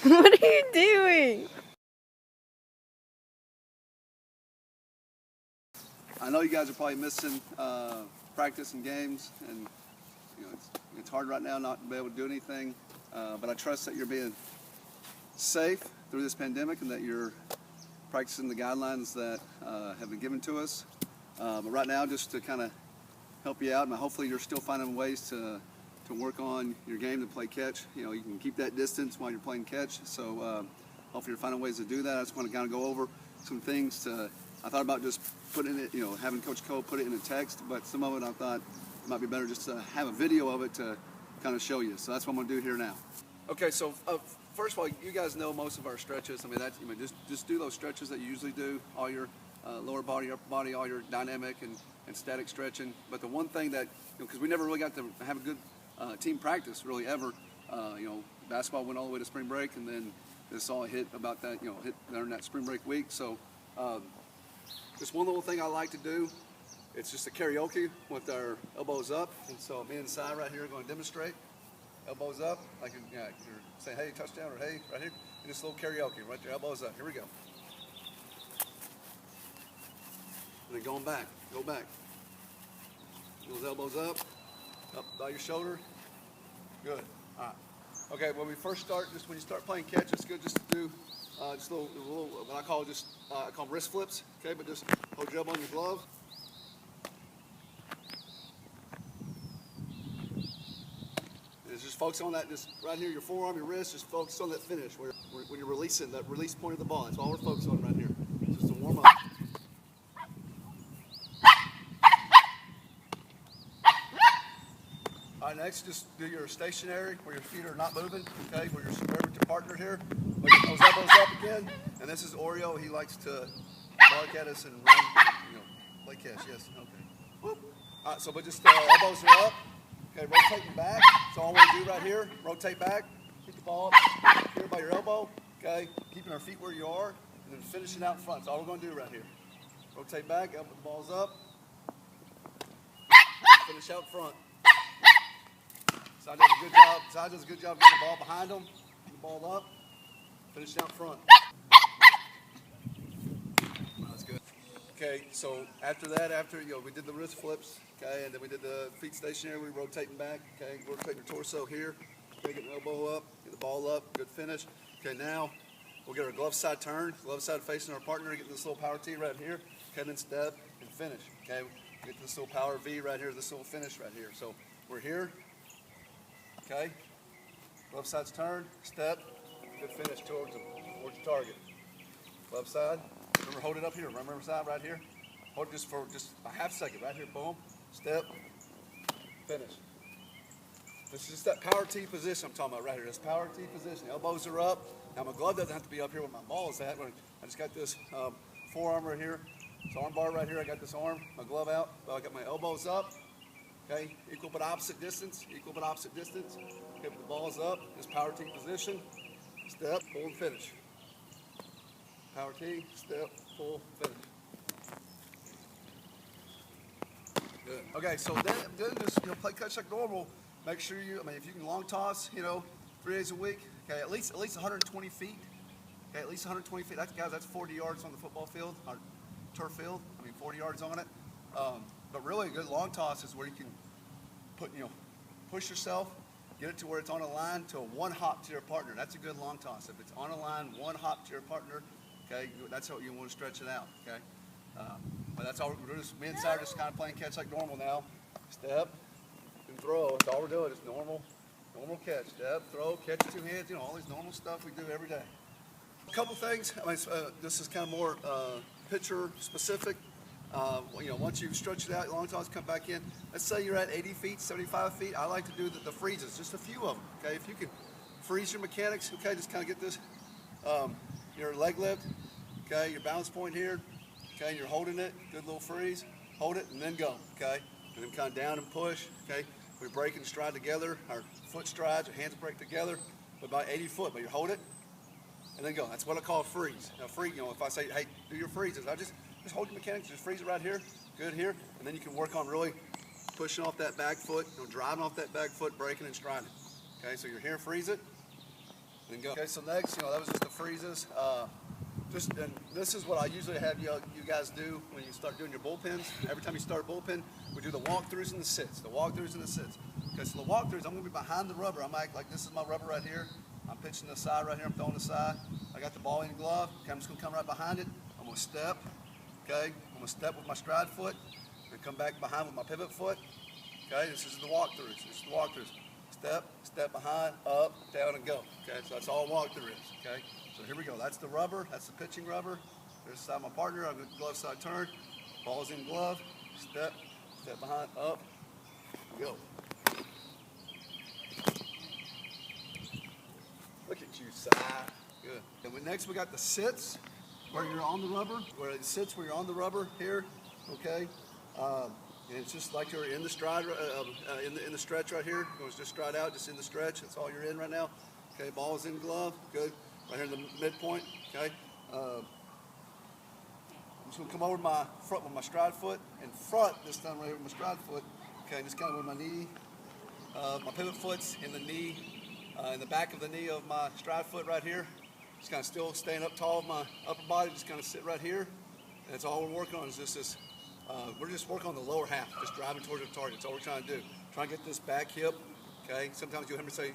What are you doing? I know you guys are probably missing practice and games, and it's hard right now not to be able to do anything. But I trust that you're being safe through this pandemic and that you're practicing the guidelines that have been given to us. But right now, just to kind of help you out, and hopefully you're still finding ways to work on your game to play catch. You can keep that distance while you're playing catch. So hopefully you're finding ways to do that. I just want to kind of go over some things. I thought about just putting it, having Coach Cole put it in a text, but some of it I thought it might be better just to have a video of it to kind of show you. So that's what I'm going to do here now. Okay, so first of all, you guys know most of our stretches. I mean, just do those stretches that you usually do, all your lower body, upper body, all your dynamic and static stretching. But the one thing that, because we never really got to have a good team practice really ever. Basketball went all the way to spring break, and then this all hit about that, hit during that spring break week. So just one little thing I like to do, it's just a karaoke with our elbows up. And so me and Si right here are going to demonstrate. Elbows up, like you're saying, hey, touchdown, or hey, right here. And just a little karaoke, right there, elbows up. Here we go. And then going back, go back. Those elbows up by your shoulder. Good. All right. Okay, when we first start, just when you start playing catch, it's good just to do just a little what I call them wrist flips. Okay, but just hold your elbow on your glove. And just focus on that, just right here, your forearm, your wrist. Just focus on that finish when you're releasing that release point of the ball. That's all we're focused on right here. Just to warm up. All right, next, just do your stationary, where your feet are not moving, okay, where you're square with your partner here. But get those elbows up again. And this is Oreo. He likes to bark at us and run, play catch. Yes, okay. Whoop. All right, so but just elbows are up. Okay, rotating back. That's all I want to do right here. Rotate back. Keep the ball up here by your elbow. Okay, keeping our feet where you are, and then finishing out in front. That's all we're going to do right here. Rotate back, elbow the balls up. Finish out front. Side does a good job getting the ball behind them, getting the ball up, finish out front. That's good. Okay, so after that, we did the wrist flips, okay, and then we did the feet stationary, we rotating back, okay, rotating your torso here, okay, get the elbow up, get the ball up, good finish. Okay, now we'll get our glove side turn, glove side facing our partner, get this little power T right here, okay, then step and finish, okay, get this little power V right here, this little finish right here. So we're here. Okay, left side's turn, step, good finish towards your target. Left side, remember hold it up here, remember side right here. Hold it just for a half second, right here, boom, step, finish. This is just that power T position I'm talking about right here, this power T position. Elbows are up. Now my glove doesn't have to be up here where my ball is at. I just got this forearm right here, this arm bar right here, I got this arm, my glove out, I got my elbows up. Okay, equal but opposite distance, Okay, with the ball's up, this power T position, step, pull and finish. Power T, step, pull, finish. Good. Okay, so then just play catch like normal. Make sure if you can long toss, 3 days a week, okay, at least 120 feet. Okay, at least 120 feet. That's 40 yards on the football field, or turf field. 40 yards on it. But really, a good long toss is where you can push yourself, get it to where it's on a line to a one hop to your partner. That's a good long toss. If it's on a line, one hop to your partner, okay, that's how you want to stretch it out, okay? But that's all we're doing. Me and Si are just kind of playing catch like normal now. Step and throw. That's all we're doing. Just normal catch. Step, throw, catch with 2 hands. All these normal stuff we do every day. A couple things. This is kind of more pitcher specific. Once you've stretched it out, long toss, come back in. Let's say you're at 80 feet, 75 feet. I like to do the freezes, just a few of them. Okay, if you can freeze your mechanics, okay, just kind of get this, your leg lift, okay, your balance point here, okay, you're holding it, good little freeze, hold it, and then go, okay, and then kind of down and push, okay. We break and stride together, our foot strides, our hands break together, about 80 foot, but you hold it, and then go. That's what I call a freeze. Now, if I say, hey, do your freezes, I just hold your mechanics, just freeze it right here, good here, and then you can work on really pushing off that back foot, driving off that back foot, breaking and striding. Okay, so you're here, freeze it, and go. Okay, so next, that was just the freezes. And this is what I usually have you guys do when you start doing your bullpens. Every time you start a bullpen, we do the walkthroughs and the sits. The walkthroughs and the sits. Okay, so the walkthroughs, I'm going to be behind the rubber. I'm like this is my rubber right here. I'm pitching the side right here. I'm throwing the side. I got the ball in the glove. Okay, I'm just going to come right behind it. I'm going to step. Okay, I'm going to step with my stride foot and come back behind with my pivot foot. Okay, this is the walkthroughs. This is the walkthroughs. Step behind, up, down, and go. Okay, so that's all walkthrough is. Okay, so here we go. That's the rubber. That's the pitching rubber. There's the side of my partner. I'm going to glove side turn. Ball's in glove. Step behind, up, go. Look at you, Si. Good. And next we got the sits where you're on the rubber. Where it sits where you're on the rubber here. Okay. And it's just like you're in the stride, in the stretch right here. It goes just stride out, just in the stretch. That's all you're in right now. Okay, ball's in glove. Good. Right here in the midpoint. Okay. I'm just gonna come over my front with my stride foot and front this time right here with my stride foot. Okay, just kind of with my knee, my pivot foot's in the knee, in the back of the knee of my stride foot right here. Just kind of still staying up tall with my upper body. Just kind of sit right here. And that's all we're working on is just this. We're just working on the lower half, just driving towards the target. That's all we're trying to do. Trying to get this back hip, okay? Sometimes you'll hear me say,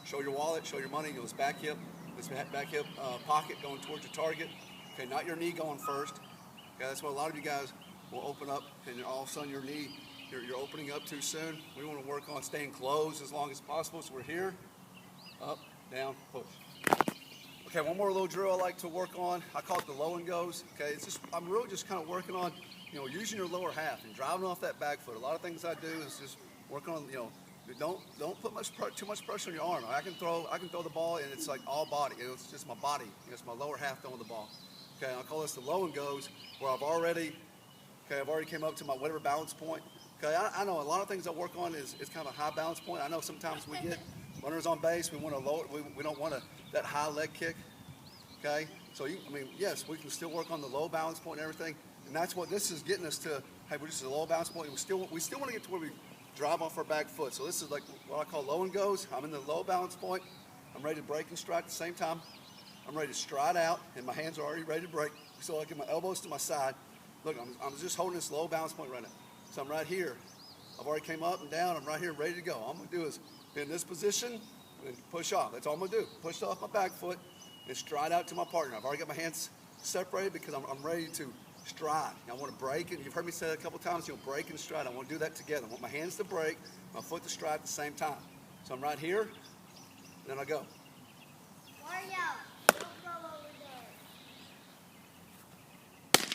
show your wallet, show your money, this back hip pocket going towards your target. Okay, not your knee going first. Okay, that's what a lot of you guys will open up, and all of a sudden your knee, you're opening up too soon. We want to work on staying closed as long as possible. So we're here, up, down, push. Okay, one more little drill I like to work on. I call it the low and goes. Okay, I'm really just kind of working on, using your lower half and driving off that back foot. A lot of things I do is just work on, don't put too much pressure on your arm. I can throw the ball and it's like all body. It's just my body. It's my lower half throwing the ball. Okay, I call this the low and goes, where I've already came up to my whatever balance point. Okay, I know a lot of things I work on is kind of a high balance point. I know sometimes we get runners on base. We want to lower. We don't want that high leg kick. Okay, so yes, we can still work on the low balance point and everything, and that's what this is getting us to. Hey, we're just a low balance point. We still want to get to where we drive off our back foot. So this is like what I call low and goes. I'm in the low balance point. I'm ready to break and stride at the same time. I'm ready to stride out, and my hands are already ready to break. So I get my elbows to my side. Look, I'm just holding this low balance point right now. So I'm right here. I've already came up and down. I'm right here, ready to go. All I'm gonna do is be in this position and push off. That's all I'm gonna do. Push off my back foot and stride out to my partner. I've already got my hands separated because I'm ready to stride. I want to break, and you've heard me say that a couple times, break and stride. I want to do that together. I want my hands to break, my foot to stride at the same time. So I'm right here, and then I go. Mario, don't go over there.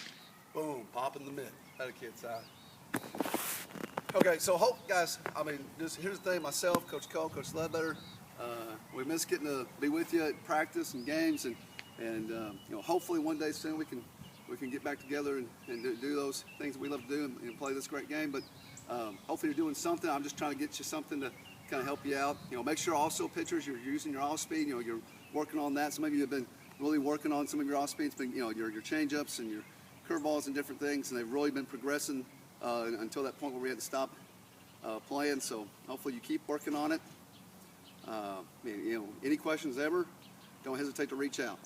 Boom, pop in the mid. That a kid's eye. Okay, so guys, here's the thing, myself, Coach Cole, Coach Ledbetter, we miss getting to be with you at practice and games, and hopefully one day soon we can get back together and do those things that we love to do and play this great game. But hopefully you're doing something. I'm just trying to get you something to kind of help you out. Make sure also pitchers, you're using your off speed. You're working on that. Some of you have been really working on some of your off speeds, but your change ups and your curveballs and different things, and they've really been progressing until that point where we had to stop playing. So hopefully you keep working on it. Any questions ever, don't hesitate to reach out.